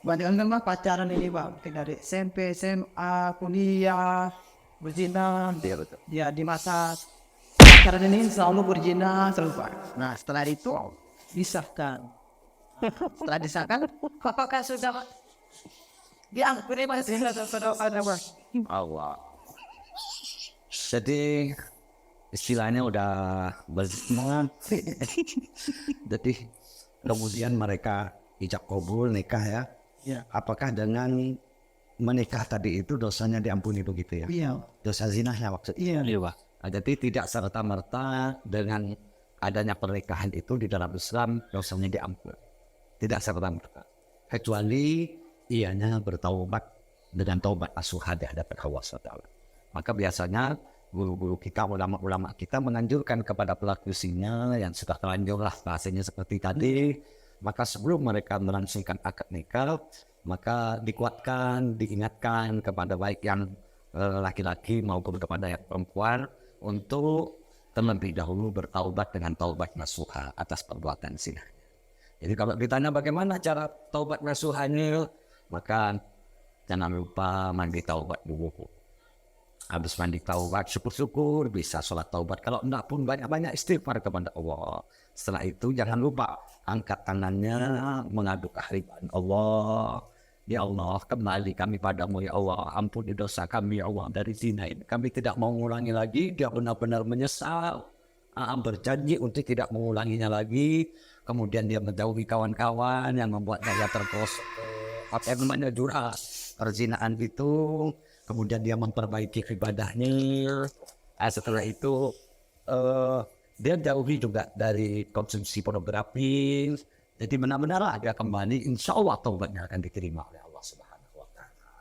Kebanyakan kan mah pacaran ini Pak, dari SMP, SMA, kuliah, berzina, Iya betul. ya di masa pacaran ini selalu berzina selalu Pak. Nah setelah itu disahkan. Setelah disahkan, apakah sudah diampuni masih ada Pak? Allah. Jadi istilahnya udah berzina. Jadi kemudian mereka ijab kabul nikah ya. Ya. Apakah dengan menikah tadi itu dosanya diampuni begitu ya? Iya. Dosa zinahnya maksudnya. Iya. Iya, Pak. Nah, jadi tidak serta-merta dengan adanya pernikahan itu di dalam Islam dosanya diampuni. Tidak serta-merta. Kecuali ianya bertaubat dengan taubat nasuha di hadapan Allah SWT. Maka biasanya guru-guru kita, ulama-ulama kita menganjurkan kepada pelaku zina yang sudah terlanjur lah bahasanya seperti tadi. Maka sebelum mereka melangsungkan akad nikah, maka dikuatkan, diingatkan kepada baik yang laki-laki maupun kepada yang perempuan untuk terlebih dahulu bertaubat dengan taubat nasuha atas perbuatan zina. Jadi kalau ditanya bagaimana cara taubat nasuhanya, maka jangan lupa mandi taubat dulu. Habis mandi taubat, syukur-syukur bisa sholat taubat. Kalau enggak pun banyak-banyak istighfar kepada Allah. Setelah itu jangan lupa angkat tangannya mengadu kehadiran Allah. Ya Allah, kembali kami padamu ya Allah. Ampuni dosa kami ya Allah dari zina ini. Kami tidak mau mengulangi lagi. Dia benar-benar menyesal. Berjanji untuk tidak mengulanginya lagi. Kemudian dia menjauhi kawan-kawan yang membuatnya dia terprosok. Apa yang namanya jurah perzinaan itu. Kemudian dia memperbaiki ibadahnya. Setelah itu dia jauhi juga dari konsumsi pornografi. Jadi benar-benar dia kembali, insya Allah taubatnya akan diterima oleh Allah Subhanahu Wa Taala.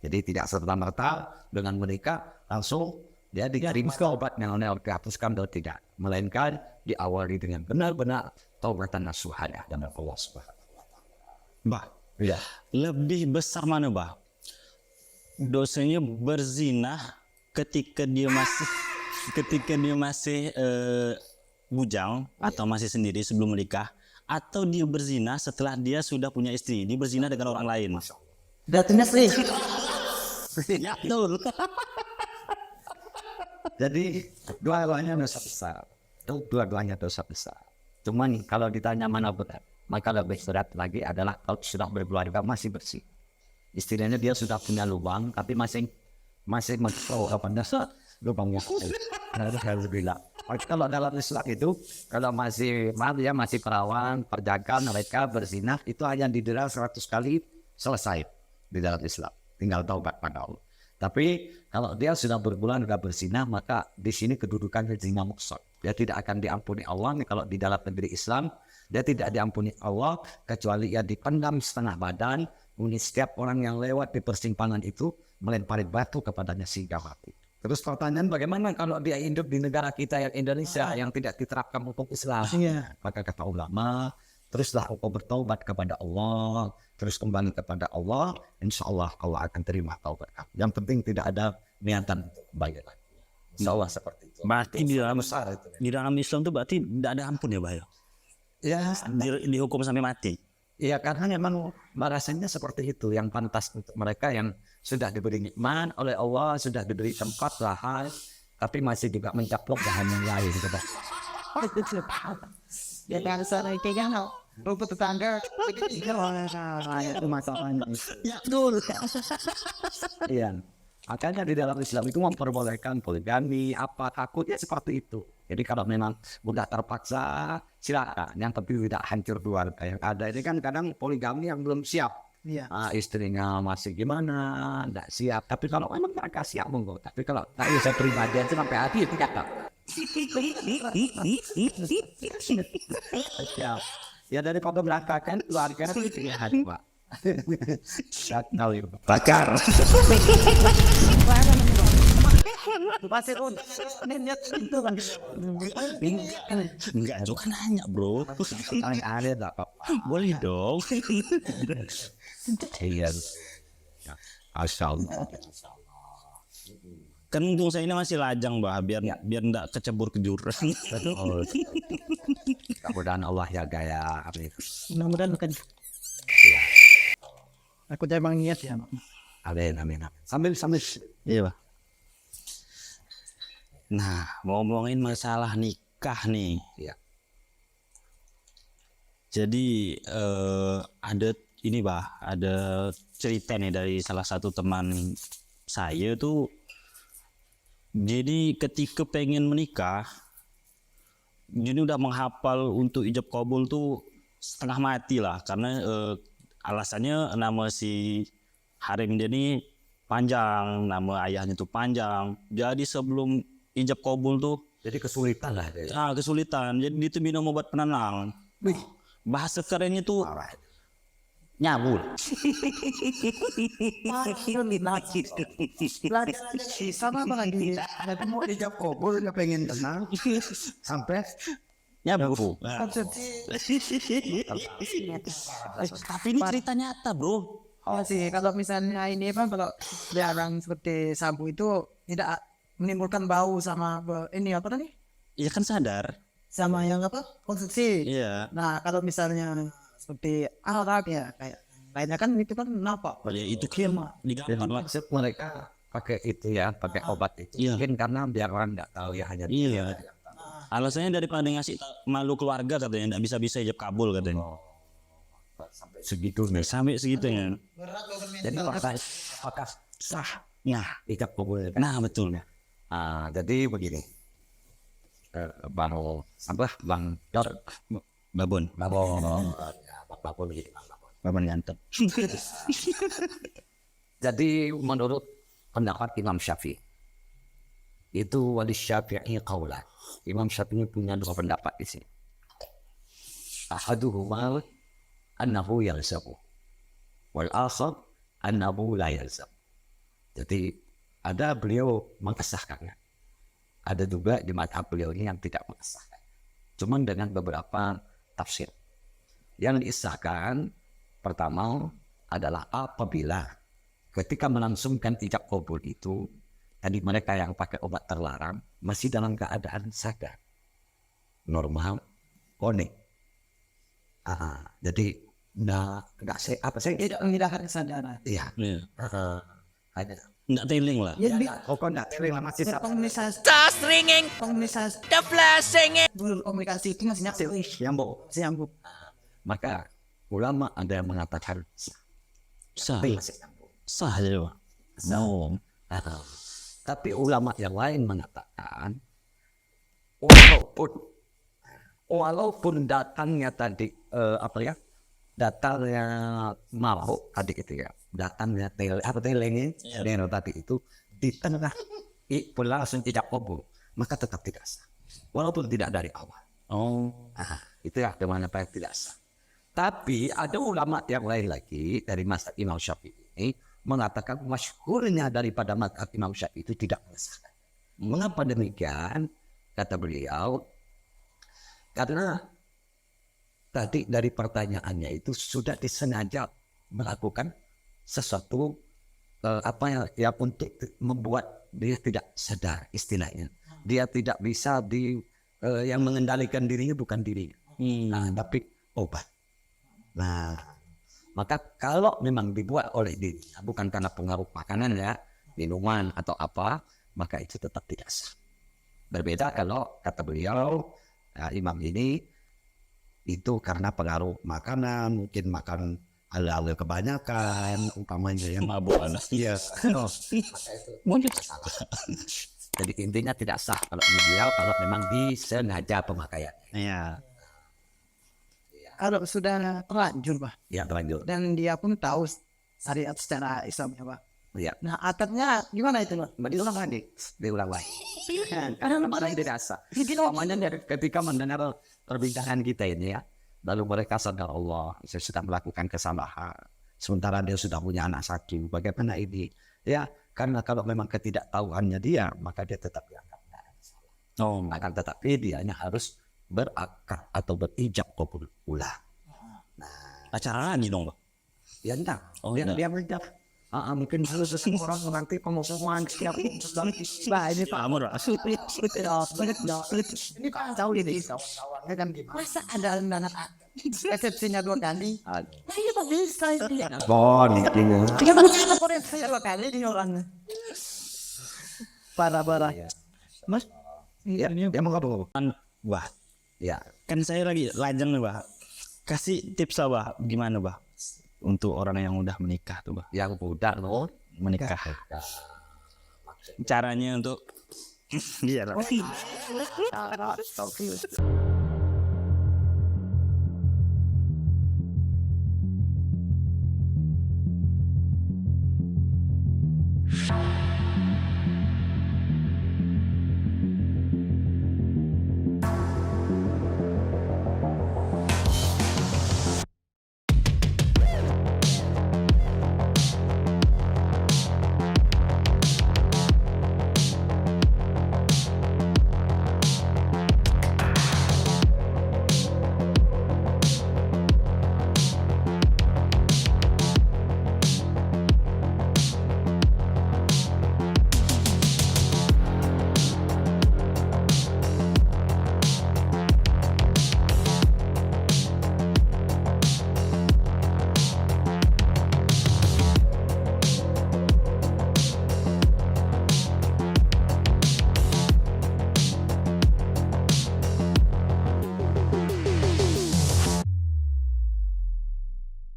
Jadi tidak serta-merta dengan menikah langsung dia diterima taubatnya oleh Allah, dihapuskan atau tidak, melainkan diawali dengan benar-benar taubatan nasuhanya dengan Allah Subhanahu Wa Taala. Bah, Ya. lebih besar mana bah? Dosanya berzina ketika dia masih bujang atau masih sendiri sebelum menikah, atau dia berzina setelah dia sudah punya istri, dia berzina dengan orang lain. Datanya sih. Ya betul. Jadi dua-duanya dosa besar. Dua-duanya dosa besar. Cuman kalau ditanya mana berat, maka lebih berat lagi adalah kalau sudah berkeluarga masih bersih. Istilahnya dia sudah punya lubang tapi masih mencoba pada lubangnya. Harus bilang. Kalau dalam Islam itu kalau masih perawan, perjaka, mereka berzina itu hanya didera 100 kali selesai di dalam Islam. Tinggal taubat pada Allah. Tapi kalau dia sudah berbulan sudah berzina, maka di sini kedudukannya zina muksad. Dia tidak akan diampuni Allah. Kalau di dalam negeri Islam dia tidak diampuni Allah kecuali ia dipendam setengah badan. Kemudian setiap orang yang lewat di persimpangan itu melempari batu kepadanya sehingga mati. Terus pertanyaan bagaimana kalau dia hidup di negara kita yang Indonesia yang tidak diterapkan hukum Islam? Iya. Maka kata ulama, teruslah engkau bertaubat kepada Allah, terus kembali kepada Allah, insya Allah Allah akan terima taubat kamu. Yang penting tidak ada niatan untuk kembali lagi. Insya Allah seperti itu. Berarti Besar itu. di dalam Islam itu berarti tidak ada ampun ya bah ya? Ya, Dihukum sampai mati. ya karena memang rasanya seperti itu yang pantas untuk mereka yang sudah diberi nikmat oleh Allah, sudah diberi tempat lahan, tapi masih juga mencaplok bahan yang lain. Gitu. Ya kan sana kayak gini. Rumput tetangga. Itu masalahnya. Ya betul. Iya. Makanya di dalam Islam itu memperbolehkan poligami, apa takutnya seperti itu. Jadi kalau memang sudah terpaksa, silakan. Yang tapi tidak hancur keluarga yang ada ini kan kadang poligami yang belum siap. Iya. Istrinya masih gimana, tidak siap. Tapi kalau memang mereka siap monggo. Tapi kalau saya pribadi itu sampai hati itu kata. Ya dari foto belakang kan keluarga itu ya Pak. Bakar. Masih niat itu kan. Enggak, itu kan nanya bro. Ada tak Pak? Boleh dong. Iya. Asal. Kan untung saya ini masih lajang bah, biar enggak kecebur ke jurang. Oh. Mudah-mudahan Allah ya gaya. Mudah-mudahan bukan. Aku emang niat ya. Amin, amin, amin. Sambil. Iya, Pak. Nah, mau ngomongin masalah nikah nih. Iya. Jadi ada ini, Pak, ada cerita nih dari salah satu teman saya tuh. Jadi ketika pengen menikah, jadi udah menghafal untuk ijab kabul tuh setengah mati lah, karena alasannya nama si harem dia nih panjang, nama ayahnya tuh panjang. Jadi sebelum ijab kabul tuh Jadi kesulitan lah. kesulitan. Jadi dia tuh minum obat penenang. Bahasa kerennya tuh nyabul. Sama apa lagi? Tapi mau dijawab kabul nggak pengen tenang. Sampai Nyabul. Tapi ini cerita nyata, bro. oh sih kalau misalnya ini apa kalau barang seperti sabu itu tidak menimbulkan bau sama ini apa tadi? Iya kan sadar. Sama yang apa? Konsumsi. Iya. Nah kalau misalnya seperti arak ya kayak lainnya kan itu kan apa? Ya itu kan digampar lah. Maksud mereka pakai itu ya, pakai obat itu. Iya. Mungkin karena biar orang nggak tahu ya hanya Iya. Alasannya daripada ngasih malu keluarga katanya, nggak bisa ijab kabul katanya. sampai segitu nih. Sampai segitunya. Jadi apakah sah Nah, ijab kabul? nah betul. Jadi begini, Bang Dor, Babon. Babon begini, Bang Babon. Babon ganteng. Jadi menurut pendapat Imam Syafi'i, itu wali Syafi'i qaulan. Imam Syafi'i punya dua pendapat di sini. Ahaduhuma annahu yalzamu wal akhar annahu la yalzam. Jadi ada beliau mengesahkannya. Ada juga di mazhab beliau ini yang tidak mengesahkan. Cuman dengan beberapa tafsir. Yang disahkan pertama adalah apabila ketika melangsungkan ijab kabul itu, tadi mereka yang pakai obat terlarang masih dalam keadaan sadar, normal, konek. Jadi nggak Tidak mengindahkan kesadaran. iya, Iya. hanya Nggak teling lah. Ya, kok nggak teling lah masih komunikasi, komunikasi, komunikasi itu masih nyambung. nyambung. Masih nyambung. Maka ulama ada yang mengatakan Sah. tapi masih nyambung. Sah aja, Pak. No. Tapi ulama yang lain mengatakan walaupun datangnya tadi datangnya mau tadi itu ya, datangnya telengnya tadi itu di tengah langsung tidak kabul, maka tetap tidak sah walaupun tidak dari awal. Oh. Itu ya kemana yang tidak sah. Tapi ada ulama yang lain lagi dari mazhab Imam Syafi'i ini mengatakan masyhurnya daripada mazhab Imam Syafi'i itu tidak mengesahkan. Mengapa demikian? Kata beliau, karena tadi dari pertanyaannya itu sudah disengaja melakukan sesuatu yang untuk membuat dia tidak sadar, istilahnya. Dia tidak bisa yang mengendalikan dirinya bukan dirinya. Tapi obat. Nah, maka kalau memang dibuat oleh dirinya bukan karena pengaruh makanan ya, minuman atau apa, maka itu tetap tidak sah. Berbeda kalau kata beliau imam ini itu karena pengaruh makanan, mungkin makan hal-hal kebanyakan, umpamanya yang Mabuk anak. iya. Jadi intinya tidak sah kalau beliau kalau memang disengaja pemakaian. Iya. Kalau sudah terlanjur, Pak, Ya terlanjur. dan dia pun tahu syariat secara Islam, ya, Pak. Ya. Nah, akadnya gimana itu, Pak? Diulang lagi. Karena mana tidak sah. Namanya ketika mendengar perbincangan kita ini ya, lalu mereka sadar Allah, saya sudah melakukan kesalahan. Sementara dia sudah punya anak satu. Bagaimana ini? Ya, karena kalau memang ketidaktahuannya dia, maka dia tetap dianggap tidak ada salah. Oh. Akan tetapi dia hanya harus berakad atau berijab kabul ulang. Acara lagi dong, Pak. Ya enggak. Oh, enggak. Dia berijab. Mungkin harus orang nanti pengumuman setiap Bah, ini Pak. Amur, Pak. Ini Pak tahu ini. Masa ada anak Resepsinya 2 kali. Iya Pak bisa ini. Bon, ini. Tiga kali saya 2 kali di orang. Parah. Mas, Ya, ya mau apa? Kan, Bah, Ya, kan saya lagi lajang nih, Bah. Kasih tips lah, Bah, gimana, Bah, untuk orang yang udah menikah tuh, Bah. yang budak no. Menikah. Caranya untuk iya lah. Stop you.